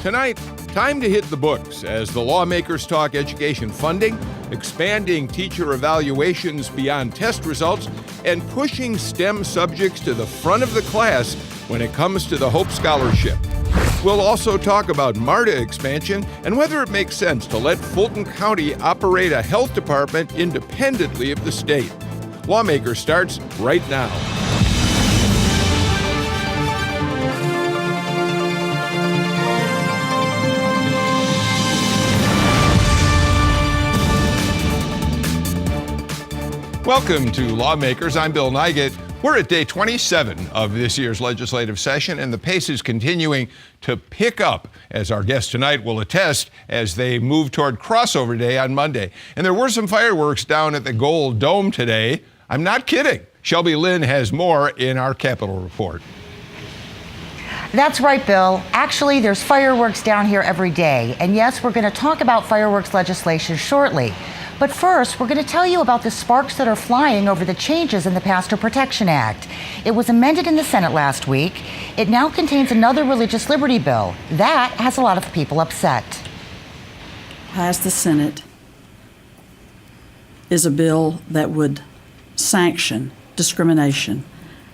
Tonight, time to hit the books as the lawmakers talk education funding, expanding teacher evaluations beyond test results, and pushing STEM subjects to the front of the class when it comes to the Hope Scholarship. We'll also talk about MARTA expansion and whether it makes sense to let Fulton County operate a health department independently of the state. Lawmakers starts right now. Welcome to Lawmakers. I'm Bill Nigut. We're at day 27 of this year's legislative session, and the pace is continuing to pick up, as our guest tonight will attest, as they move toward crossover day on Monday. And there were some fireworks down at the Gold Dome today. I'm not kidding. Shelby Lin has more in our Capitol Report. That's right, Bill. Actually, there's fireworks down here every day. And yes, we're going to talk about fireworks legislation shortly. But first, we're going to tell you about the sparks that are flying over the changes in the Pastor Protection Act. It was amended in the Senate last week. It now contains another religious liberty bill. That has a lot of people upset. Passed the Senate is a bill that would sanction discrimination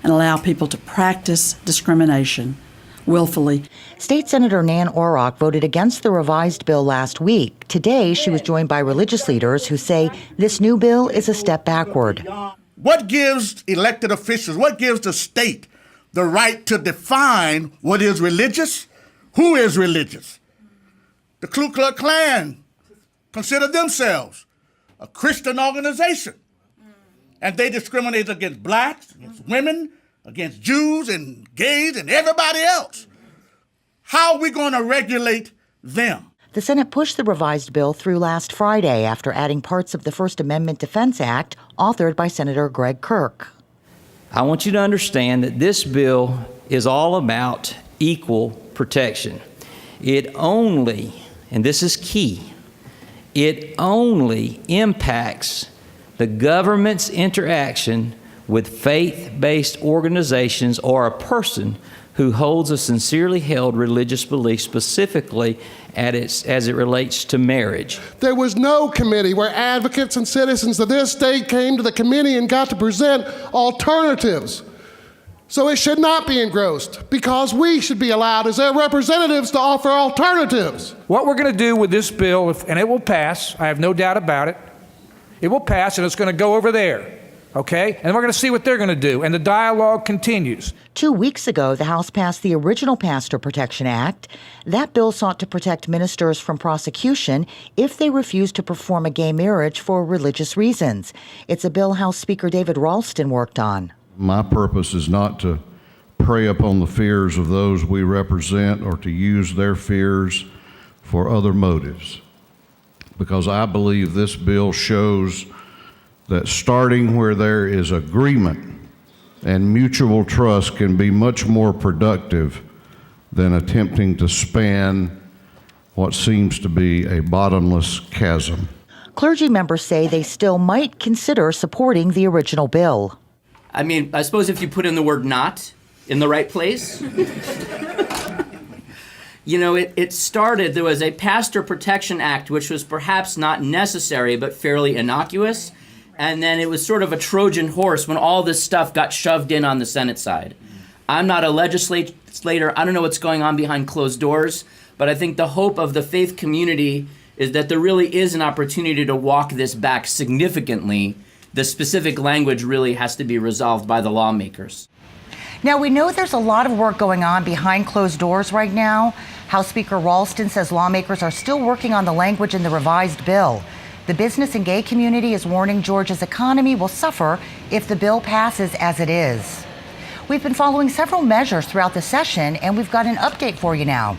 and allow people to practice discrimination willfully. State Senator Nan Orrock voted against the revised bill last week. Today, she was joined by religious leaders who say this new bill is a step backward. What gives elected officials, what gives the state the right to define what is religious? Who is religious? The Ku Klux Klan consider themselves a Christian organization, and they discriminate against blacks, against women, against Jews and gays and everybody else. How are we going to regulate them? The Senate pushed the revised bill through last Friday after adding parts of the First Amendment Defense Act authored by Senator Greg Kirk. I want you to understand that this bill is all about equal protection. It only, and this is key, it only impacts the government's interaction with faith-based organizations or a person who holds a sincerely held religious belief, specifically as it relates to marriage. There was no committee where advocates and citizens of this state came to the committee and got to present alternatives. So it should not be engrossed, because we should be allowed as their representatives to offer alternatives. What we're going to do with this bill, and it will pass, I have no doubt about it, it will pass and it's going to go over there. Okay? And we're going to see what they're going to do. And the dialogue continues. 2 weeks ago, the House passed the original Pastor Protection Act. That bill sought to protect ministers from prosecution if they refuse to perform a gay marriage for religious reasons. It's a bill House Speaker David Ralston worked on. My purpose is not to prey upon the fears of those we represent or to use their fears for other motives, because I believe this bill shows that starting where there is agreement and mutual trust can be much more productive than attempting to span what seems to be a bottomless chasm. Clergy members say they still might consider supporting the original bill. I mean, I suppose if you put in the word "not" in the right place. You know, it started, there was a Pastor Protection Act, which was perhaps not necessary, but fairly innocuous. And then it was sort of a Trojan horse when all this stuff got shoved in on the Senate side. I'm not a legislator. I don't know what's going on behind closed doors. But I think the hope of the faith community is that there really is an opportunity to walk this back significantly. The specific language really has to be resolved by the lawmakers. Now, we know there's a lot of work going on behind closed doors right now. House Speaker Ralston says lawmakers are still working on the language in the revised bill. The business and gay community is warning Georgia's economy will suffer if the bill passes as it is. We've been following several measures throughout the session, and we've got an update for you now.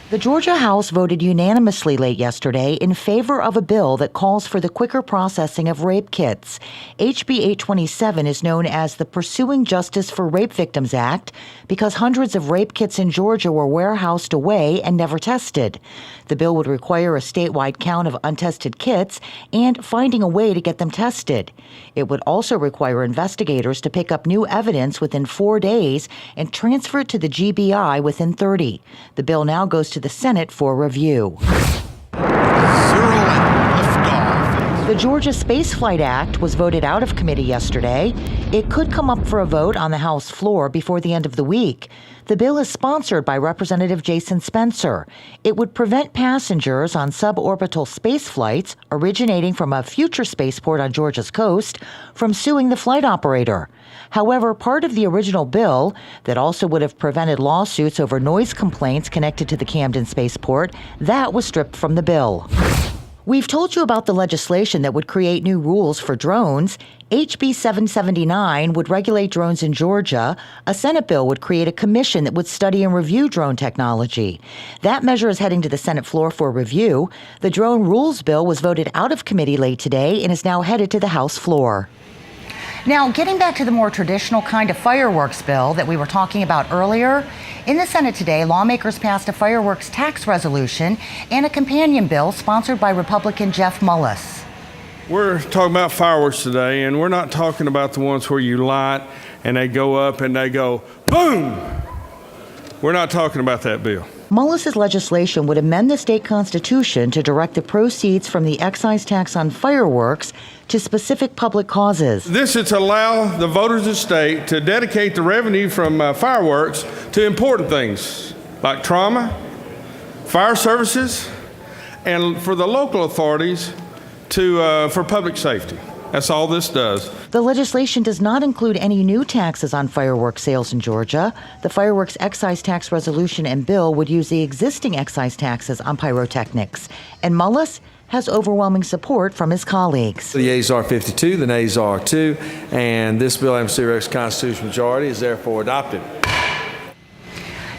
The Georgia House voted unanimously late yesterday in favor of a bill that calls for the quicker processing of rape kits. HB 827 is known as the Pursuing Justice for Rape Victims Act because hundreds of rape kits in Georgia were warehoused away and never tested. The bill would require a statewide count of untested kits and finding a way to get them tested. It would also require investigators to pick up new evidence within 4 days and transfer it to the GBI within 30. The bill now goes to the Senate for review. The Georgia Spaceflight Act was voted out of committee yesterday. It could come up for a vote on the House floor before the end of the week. The bill is sponsored by Representative Jason Spencer. It would prevent passengers on suborbital space flights originating from a future spaceport on Georgia's coast from suing the flight operator. However, part of the original bill that also would have prevented lawsuits over noise complaints connected to the Camden spaceport, that was stripped from the bill. We've told you about the legislation that would create new rules for drones. HB 779 would regulate drones in Georgia. A Senate bill would create a commission that would study and review drone technology. That measure is heading to the Senate floor for review. The drone rules bill was voted out of committee late today and is now headed to the House floor. Now, getting back to the more traditional kind of fireworks bill that we were talking about earlier, in the Senate today, lawmakers passed a fireworks tax resolution and a companion bill sponsored by Republican Jeff Mullis. We're talking about fireworks today, and we're not talking about the ones where you light and they go up and they go boom. We're not talking about that bill. Mullis's legislation would amend the state constitution to direct the proceeds from the excise tax on fireworks to specific public causes. This is to allow the voters of the state to dedicate the revenue from fireworks to important things like trauma, fire services, and for the local authorities for public safety. That's all this does. The legislation does not include any new taxes on fireworks sales in Georgia. The fireworks excise tax resolution and bill would use the existing excise taxes on pyrotechnics. And Mullis has overwhelming support from his colleagues. The yeas are 52, the nays are 2, and this bill having series constitutional majority is therefore adopted.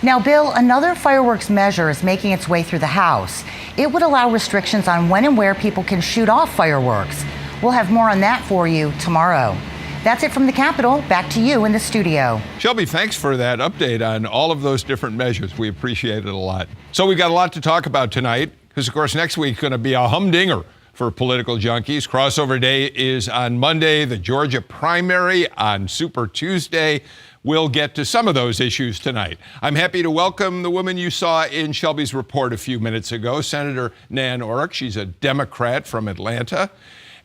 Now, Bill, another fireworks measure is making its way through the House. It would allow restrictions on when and where people can shoot off fireworks. We'll have more on that for you tomorrow. That's it from the Capitol. Back to you in the studio. Shelby, thanks for that update on all of those different measures. We appreciate it a lot. So we've got a lot to talk about tonight because, of course, next week is going to be a humdinger for political junkies. Crossover Day is on Monday, the Georgia primary on Super Tuesday. We'll get to some of those issues tonight. I'm happy to welcome the woman you saw in Shelby's report a few minutes ago, Senator Nan Orrock. She's a Democrat from Atlanta.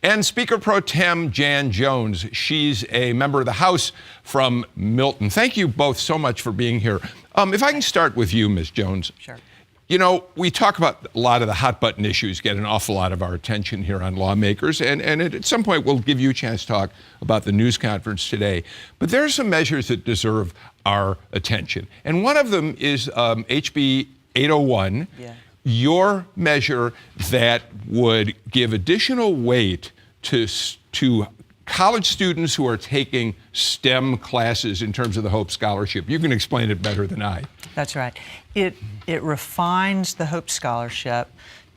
And Speaker Pro Tem Jan Jones. She's a member of the House from Milton. Thank you both so much for being here. If I can start with you, Ms. Jones. Sure. You know, we talk about a lot of the hot button issues get an awful lot of our attention here on Lawmakers, and at some point we'll give you a chance to talk about the news conference today. But there are some measures that deserve our attention. And one of them is HB 801. Yeah. Your measure that would give additional weight to college students who are taking STEM classes in terms of the Hope Scholarship. You can explain it better than I. That's right. It refines the Hope Scholarship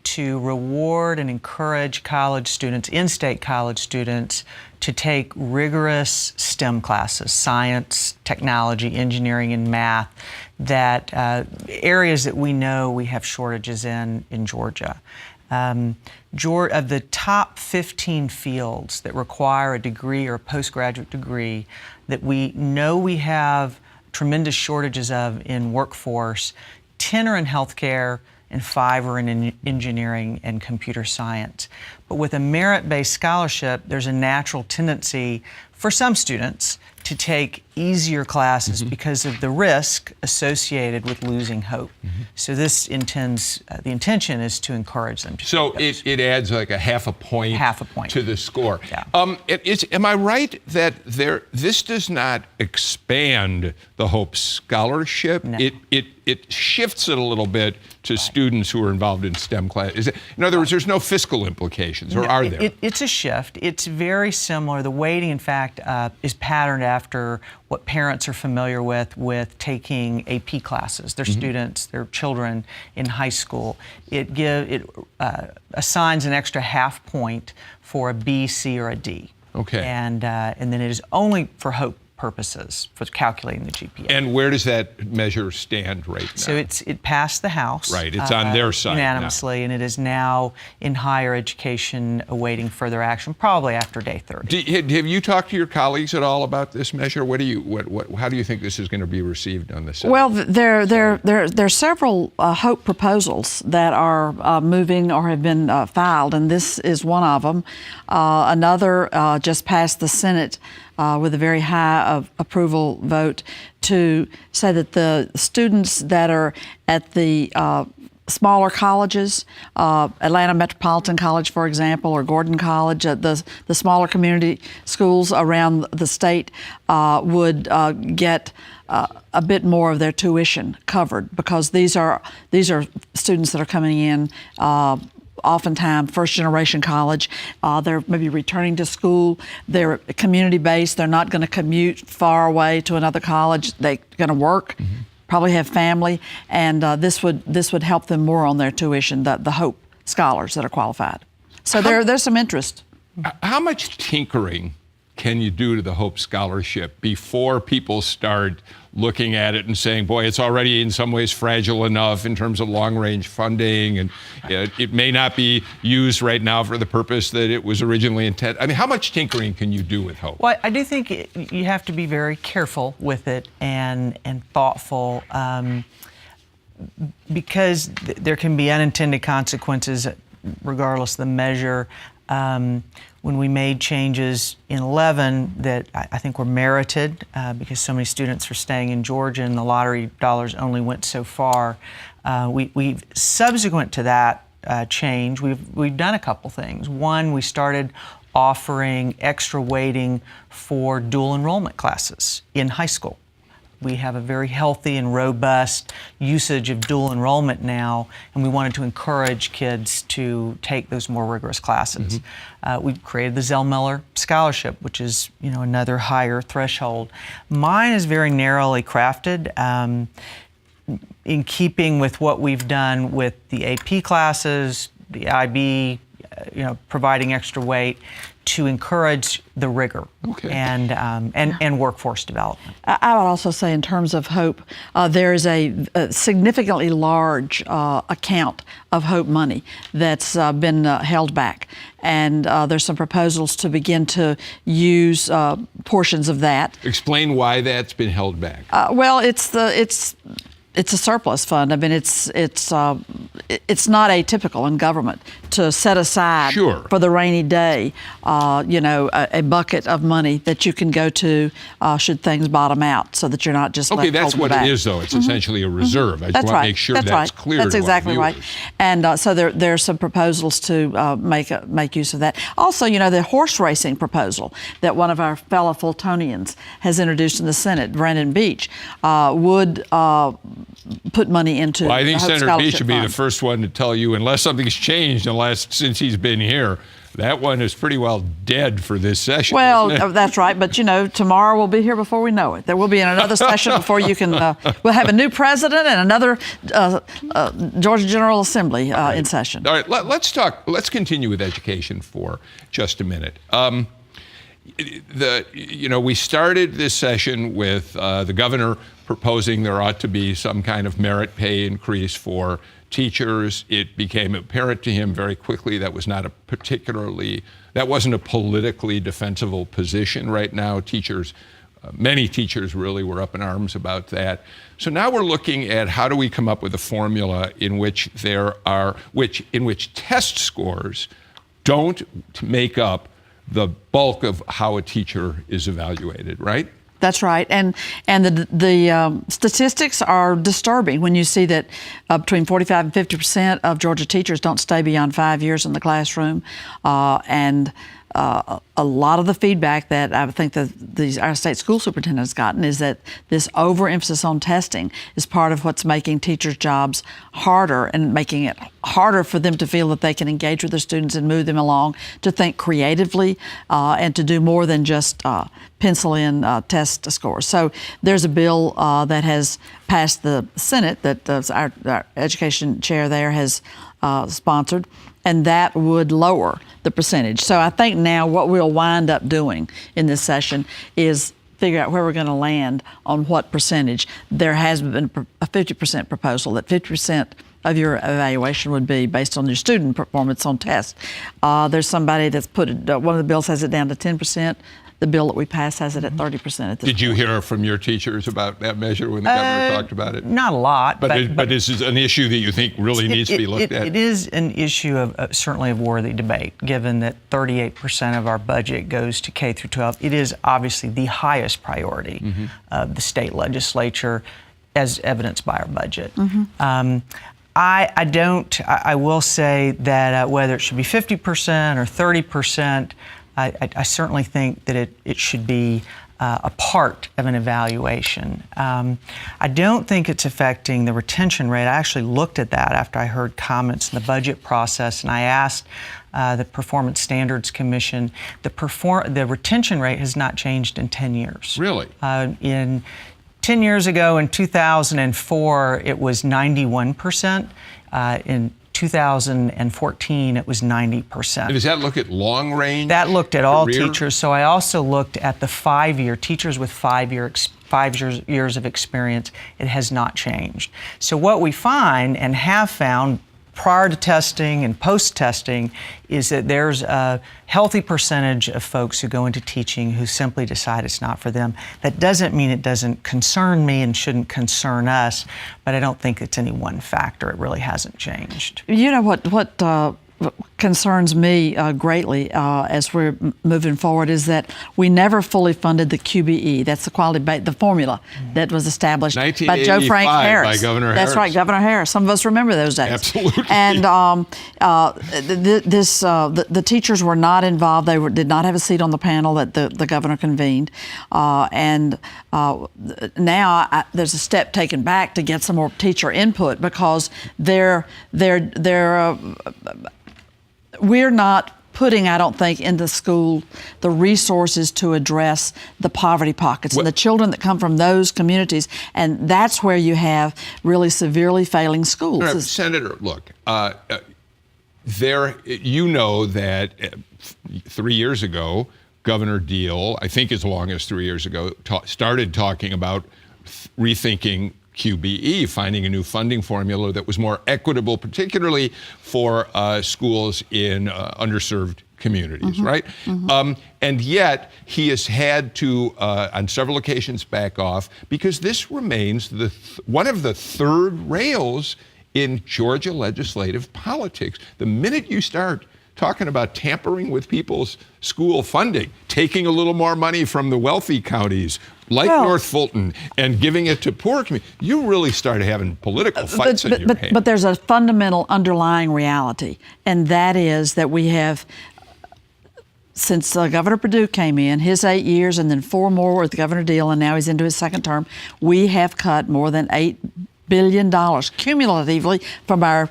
to reward and encourage college students, in-state college students, to take rigorous STEM classes, science, technology, engineering, and math, that areas that we know we have shortages in Georgia. Of the top 15 fields that require a degree or a postgraduate degree that we know we have tremendous shortages of in workforce, 10 are in healthcare and 5 are in engineering and computer science. But with a merit-based scholarship, there's a natural tendency for some students to take easier classes because of the risk associated with losing hope. So this the intention is to encourage them to So it adds like a half a point to the score. Yeah. Am I right that this does not expand the Hope Scholarship? No. It shifts it a little bit to students who are involved in STEM class. In other words, there's no fiscal implications, or are there? It's a shift. It's very similar. The weighting, in fact, Act is patterned after what parents are familiar with taking AP classes, their students, their children in high school. It assigns an extra half point for a B, C, or a D. Okay. And then it is only for HOPE purposes for calculating the GPA. And where does that measure stand right now? So it passed the House. Right, it's on their side unanimously, and it is now in higher education awaiting further action, probably after day 30. Have you talked to your colleagues at all about this measure? How do you think this is going to be received on the Senate? Well, there are several HOPE proposals that are moving or have been filed, and this is one of them. Another just passed the Senate with a very high approval vote to say that the students that are at the smaller colleges, Atlanta Metropolitan College, for example, or Gordon College, the smaller community schools around the state would get a bit more of their tuition covered, because these are students that are coming in oftentimes first-generation college. They're maybe returning to school. They're community-based. They're not going to commute far away to another college. They're going to work, probably have family, and this would help them more on their tuition, the HOPE scholars that are qualified. So there's some interest. How much tinkering can you do to the HOPE scholarship before people start looking at it and saying, boy, it's already in some ways fragile enough in terms of long-range funding, and it may not be used right now for the purpose that it was originally intended? I mean, how much tinkering can you do with HOPE? Well, I do think you have to be very careful with it and thoughtful, because there can be unintended consequences regardless of the measure. When we made changes in 11 that I think were merited, because so many students are staying in Georgia and the lottery dollars only went so far, we've subsequent to that change, we've done a couple things. One, we started offering extra weighting for dual enrollment classes in high school. We have a very healthy and robust usage of dual enrollment now, and we wanted to encourage kids to take those more rigorous classes. We created the Zell-Miller Scholarship, which is another higher threshold. Mine is very narrowly crafted, in keeping with what we've done with the AP classes, the IB, providing extra weight to encourage the rigor and workforce development. I would also say, in terms of HOPE, there is a significantly large account of HOPE money that's been held back, and there's some proposals to begin to use portions of that. Explain why that's been held back. Well, it's a surplus fund. I mean, it's not atypical in government to set aside for the rainy day, a bucket of money that you can go to should things bottom out, so that you're not just left that's what back. It is, though. It's essentially a reserve. I just want to make sure that's clear. That's to exactly our right. viewers. And so there are some proposals to make use of that. Also, the horse racing proposal that one of our fellow Fultonians has introduced in the Senate, Brandon Beach, would put money into. Well, I think Senator Beach should be the fund. first one to tell you, unless something's changed since he's been here, that one is pretty well dead for this session. Well, that's right. But tomorrow we'll be here before we know it. There will be another session before you can. We'll have a new president and another Georgia General Assembly in session. All right, let's continue with education for just a minute. We started this session with the governor proposing there ought to be some kind of merit pay increase for teachers. It became apparent to him very quickly that wasn't a politically defensible position right now. Many teachers really were up in arms about that. So now we're looking at how do we come up with a formula in which test scores don't make up the bulk of how a teacher is evaluated, right? That's right, and the statistics are disturbing when you see that between 45 and 50% of Georgia teachers don't stay beyond 5 years in the classroom, and a lot of the feedback that I think that our state school superintendent has gotten is that this overemphasis on testing is part of what's making teachers' jobs harder and making it harder for them to feel that they can engage with their students and move them along to think creatively and to do more than just pencil in test scores. So there's a bill that has passed the Senate that our education chair there has sponsored, and that would lower the percentage. So I think now what we'll wind up doing in this session is figure out where we're going to land on what percentage. There has been a 50% proposal that 50% of your evaluation would be based on your student performance on tests. There's somebody that's put it, one of the bills has it down to 10%. The bill that we passed has it at 30% at this Did you point. hear from your teachers about that measure when the governor talked about it? Not a lot. But this is an issue that you think really needs to be looked at? It is an issue of certainly of worthy debate, given that 38% of our budget goes to K through 12. It is obviously the highest priority of the state legislature, as evidenced by our budget. I will say that whether it should be 50% or 30%, I certainly think that it should be a part of an evaluation. I don't think it's affecting the retention rate. I actually looked at that after I heard comments in the budget process, and I asked the Performance Standards Commission. The retention rate has not changed in 10 years. Really? In 10 years ago, in 2004, it was 91%. In 2014, it was 90%. And does that look at long range? That looked at all career? teachers. So I also looked at the 5-year, teachers with 5 years of experience. It has not changed. So what we find and have found prior to testing and post-testing is that there's a healthy percentage of folks who go into teaching who simply decide it's not for them. That doesn't mean it doesn't concern me and shouldn't concern us, but I don't think it's any one factor. It really hasn't changed. You know what concerns me greatly as we're moving forward is that we never fully funded the QBE. That's the formula that was established by Joe Frank 1985 Harris. by Governor That's Harris. right, Governor Harris. Some of us remember those days. Absolutely. And the teachers were not involved. They did not have a seat on the panel that the governor convened. Now there's a step taken back to get some more teacher input because we're not putting, I don't think, into school the resources to address the poverty pockets and the children that come from those communities. And that's where you have really severely failing schools. Senator, look, you know that 3 years ago, Governor Deal, I think as long as 3 years ago, started talking about rethinking QBE, finding a new funding formula that was more equitable, particularly for schools in underserved communities, right? And yet he has had to, on several occasions, back off because this remains one of the third rails in Georgia legislative politics. The minute you start talking about tampering with people's school funding, taking a little more money from the wealthy counties, like North Fulton, and giving it to poor communities, you really start having political fights in your hands. But there's a fundamental underlying reality, and that is that we have, since Governor Perdue came in, his 8 years, and then 4 more with Governor Deal, and now he's into his second term, we have cut more than $8 billion cumulatively from our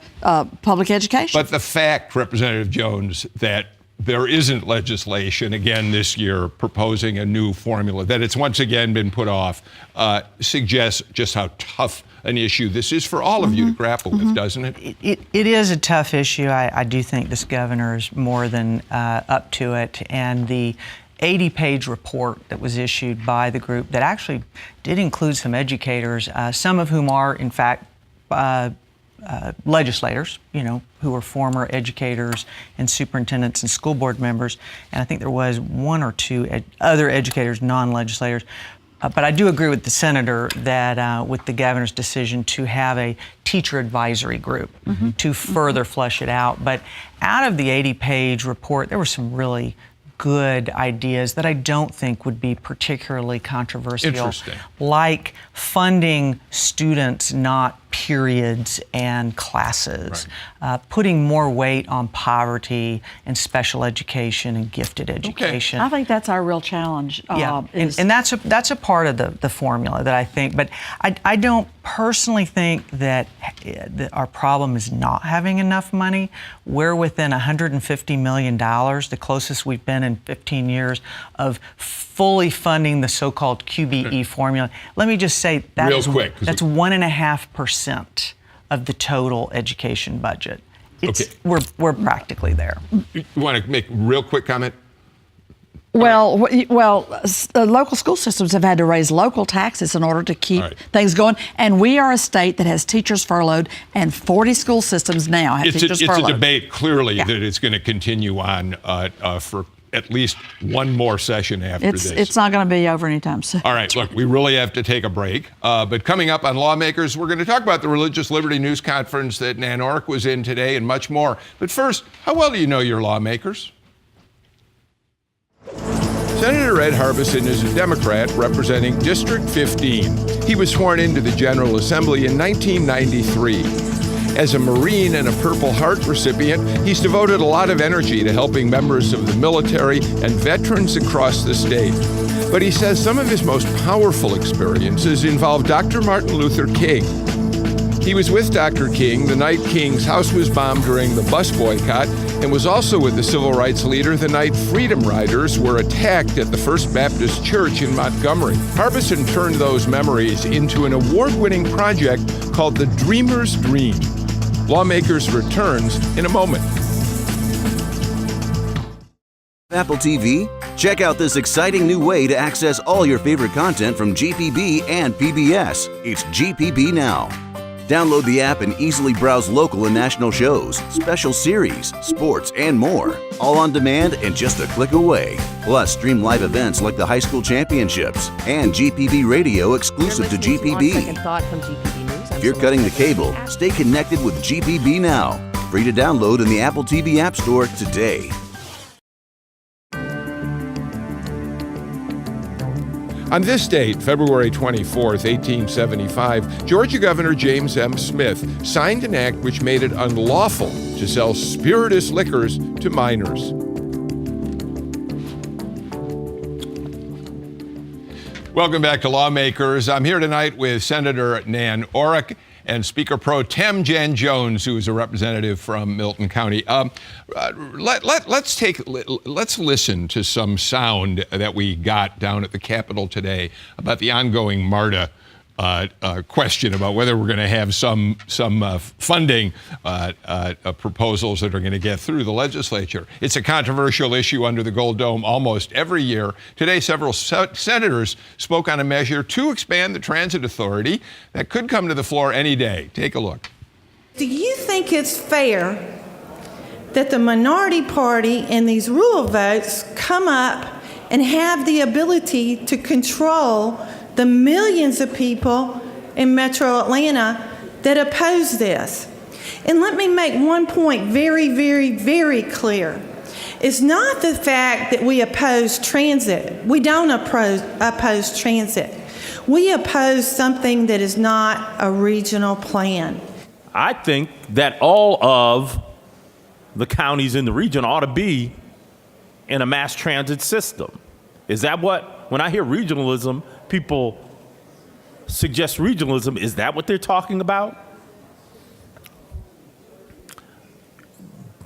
public education. But the fact, Representative Jones, that there isn't legislation again this year proposing a new formula, that it's once again been put off, suggests just how tough an issue this is for all of you to grapple with, doesn't it? It is a tough issue. I do think this governor is more than up to it. And the 80-page report that was issued by the group that actually did include some educators, some of whom are, in fact, legislators, who are former educators and superintendents and school board members. And I think there was 1 or 2 other educators, non-legislators. But I do agree with the senator that with the governor's decision to have a teacher advisory group to further flesh it out. But out of the 80-page report, there were some really good ideas that I don't think would be particularly controversial. Interesting. Like funding students, not periods and classes, putting more weight on poverty and special education and gifted education. I think that's our real challenge. And that's a part of the formula that I think, but I don't personally think that our problem is not having enough money. We're within $150 million, the closest we've been in 15 years, of fully funding the so-called QBE formula. Let me just say that's 1.5% of the total education budget. We're practically there. You want to make a real quick comment? Well, local school systems have had to raise local taxes in order to keep things going. And we are a state that has teachers furloughed, and 40 school systems now have teachers furloughed. It's a debate, clearly, that it's going to continue on for at least one more session after this. It's not going to be over anytime soon. All right, look, we really have to take a break. But coming up on Lawmakers, we're going to talk about the Religious Liberty News Conference that Nan Orrock was in today and much more. But first, how well do you know your lawmakers? Senator Ed Harbison is a Democrat representing District 15. He was sworn into the General Assembly in 1993. As a Marine and a Purple Heart recipient, he's devoted a lot of energy to helping members of the military and veterans across the state. But he says some of his most powerful experiences involve Dr. Martin Luther King. He was with Dr. King the night King's house was bombed during the bus boycott, and was also with the civil rights leader the night Freedom Riders were attacked at the First Baptist Church in Montgomery. Harbison turned those memories into an award-winning project called The Dreamer's Dream. Lawmakers returns in a moment. Apple TV? Check out this exciting new way to access all your favorite content from GPB and PBS. It's GPB Now. Download the app and easily browse local and national shows, special series, sports, and more, all on demand and just a click away. Plus, stream live events like the high school championships and GPB Radio exclusive to GPB. If you're cutting the cable, stay connected with GPB Now. Free to download in the Apple TV App Store today. On this date, February 24th, 1875, Georgia Governor James M. Smith signed an act which made it unlawful to sell spirituous liquors to minors. Welcome back to Lawmakers. I'm here tonight with Senator Nan Orrock and Speaker Pro Tem Jen Jones, who is a representative from Milton County. Let's listen to some sound that we got down at the Capitol today about the ongoing MARTA question about whether we're going to have some funding proposals that are going to get through the legislature. It's a controversial issue under the Gold Dome almost every year. Today, several senators spoke on a measure to expand the transit authority that could come to the floor any day. Take a look. Do you think it's fair that the minority party in these rule votes come up and have the ability to control the millions of people in Metro Atlanta that oppose this? And let me make one point very, very, very clear. It's not the fact that we oppose transit. We don't oppose transit. We oppose something that is not a regional plan. I think that all of the counties in the region ought to be in a mass transit system. Is that what, when I hear regionalism, people suggest regionalism, is that what they're talking about?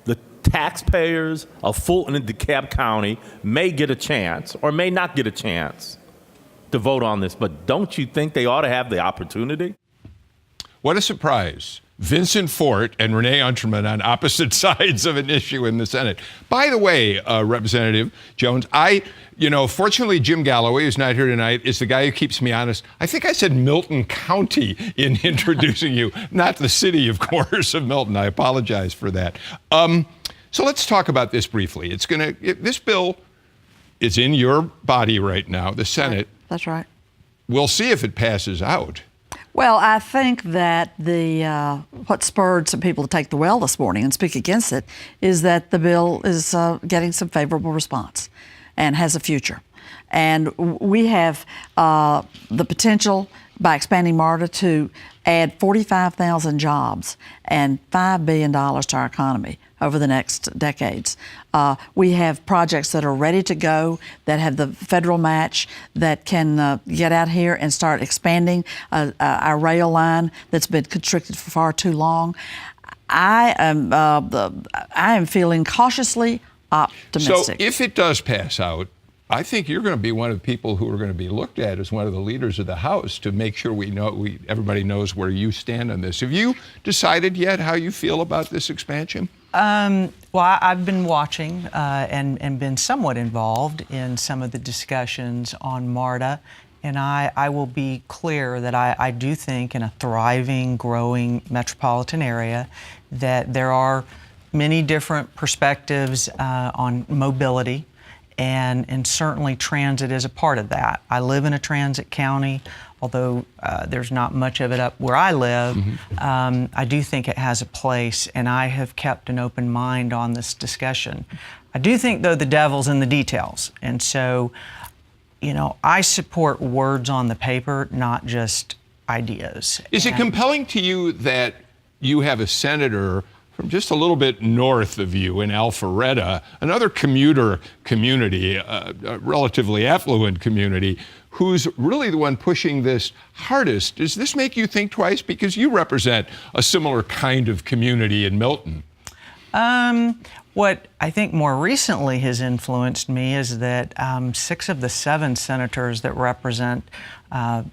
The taxpayers of Fulton and DeKalb County may get a chance or may not get a chance to vote on this, but don't you think they ought to have the opportunity? What a surprise. Vincent Fort and Renee Unterman on opposite sides of an issue in the Senate. By the way, Representative Jones, fortunately Jim Galloway, who's not here tonight, is the guy who keeps me honest. I think I said Milton County in introducing you, not the city, of course, of Milton. I apologize for that. So let's talk about this briefly. This bill is in your body right now, the Senate. That's right. We'll see if it passes out. Well, I think that what spurred some people to take the well this morning and speak against it is that the bill is getting some favorable response and has a future. And we have the potential by expanding MARTA to add 45,000 jobs and $5 billion to our economy over the next decades. We have projects that are ready to go, that have the federal match, that can get out here and start expanding our rail line that's been constricted for far too long. I am feeling cautiously optimistic. So if it does pass out, I think you're going to be one of the people who are going to be looked at as one of the leaders of the House to make sure everybody knows where you stand on this. Have you decided yet how you feel about this expansion? Well, I've been watching and been somewhat involved in some of the discussions on MARTA, and I will be clear that I do think in a thriving, growing metropolitan area that there are many different perspectives on mobility. And certainly transit is a part of that. I live in a transit county, although there's not much of it up where I live. I do think it has a place, and I have kept an open mind on this discussion. I do think, though, the devil's in the details. And so, I support words on the paper, not just ideas. Is it compelling to you that you have a senator from just a little bit north of you in Alpharetta, another commuter community, a relatively affluent community, who's really the one pushing this hardest? Does this make you think twice? Because you represent a similar kind of community in Milton. What I think more recently has influenced me is that 6 of the 7 senators that represent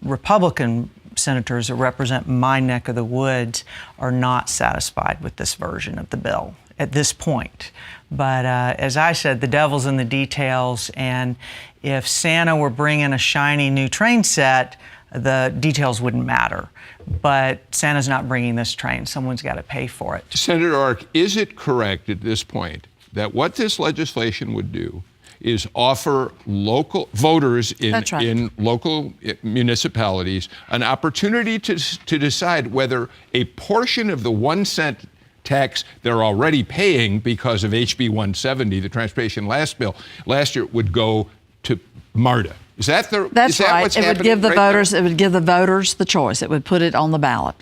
Republican senators that represent my neck of the woods are not satisfied with this version of the bill at this point. But as I said, the devil's in the details, and if Santa were bringing a shiny new train set, the details wouldn't matter. But Santa's not bringing this train. Someone's got to pay for it. Senator Orrock, is it correct at this point that what this legislation would do is offer local voters in local municipalities an opportunity to decide whether a portion of the 1 cent tax they're already paying because of HB 170, the transportation last year, would go to MARTA? Is that the? That's is that right. What's it would give the right voters. there? It would give the voters the choice. It would put it on the ballot.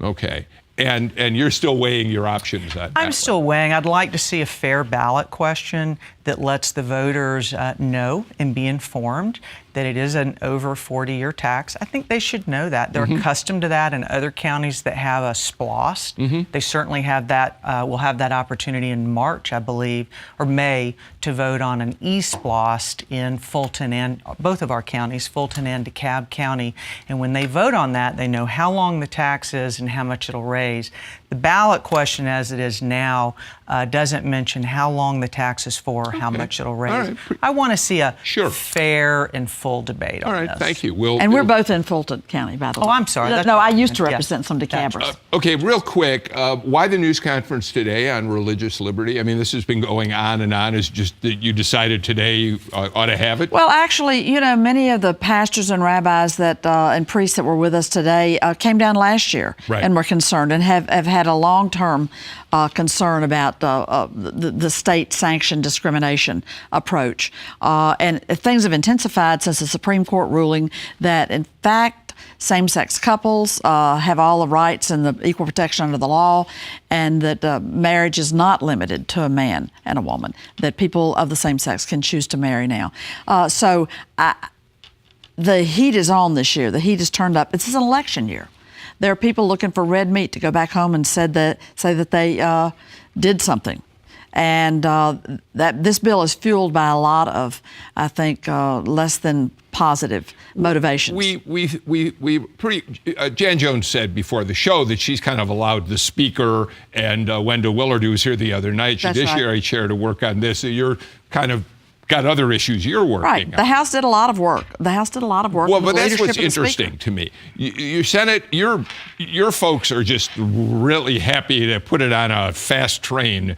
Okay. And you're still weighing your options on that. I'm still weighing. I'd like to see a fair ballot question that lets the voters know and be informed that it is an over 40-year tax. I think they should know that. They're accustomed to that in other counties that have a SPLOST. They certainly have that, will have that opportunity in March, I believe, or May, to vote on an e-SPLOST in Fulton and both of our counties, Fulton and DeKalb County. And when they vote on that, they know how long the tax is and how much it'll raise. The ballot question as it is now doesn't mention how long the tax is for, how much it'll raise. Right. I want to see a fair and full debate on this. All right, thank you. We're both in Fulton County, by the way. Oh, I'm sorry. No, I used to represent some DeKalbers. Okay, real quick, why the news conference today on religious liberty? I mean, this has been going on and on. It's just that you decided today you ought to have it? Well, actually, many of the pastors and rabbis and priests that were with us today came down last year and were concerned and have had a long-term concern about the state-sanctioned discrimination approach. And things have intensified since the Supreme Court ruling that, in fact, same-sex couples have all the rights and the equal protection under the law, and that marriage is not limited to a man and a woman, that people of the same sex can choose to marry now. So the heat is on this year. The heat is turned up. This is an election year. There are people looking for red meat to go back home and say that they did something. And that this bill is fueled by a lot of, I think, less than positive motivations. Jan Jones said before the show that she's kind of allowed the speaker and Wendell Willard, who was here the other night, Judiciary Chair, to work on this. So you're kind of got other issues you're working on. The House did a lot of work. Well, but that's what's interesting to me. Your Senate, your folks are just really happy to put it on a fast train,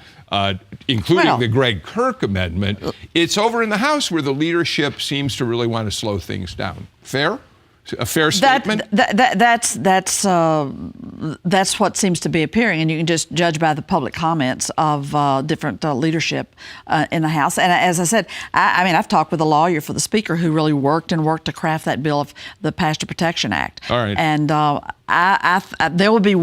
including the Greg Kirk amendment. It's over in the House where the leadership seems to really want to slow things down. Fair? A fair statement? That's that's what seems to be appearing, and you can just judge by the public comments of different leadership in the House. And as I said, I mean, I've talked with a lawyer for the Speaker who really worked to craft that bill of the Pastor Protection Act. All right. And they will be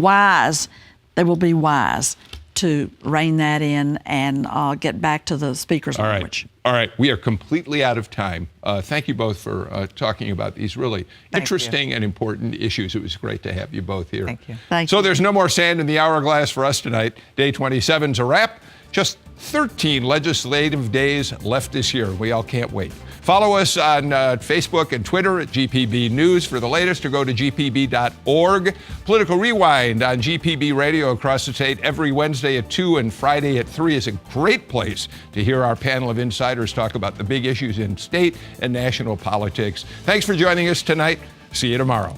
wise to rein that in and get back to the Speaker's language. All right, we are completely out of time. Thank you both for talking about these really interesting and important issues. It was great to have you both here. Thank you. Thank you. So there's no more sand in the hourglass for us tonight. Day 27's a wrap. Just 13 legislative days left this year. We all can't wait. Follow us on Facebook and Twitter at GPB News for the latest, or go to gpb.org. Political Rewind on GPB Radio across the state every Wednesday at 2 and Friday at 3 is a great place to hear our panel of insiders talk about the big issues in state and national politics. Thanks for joining us tonight. See you tomorrow.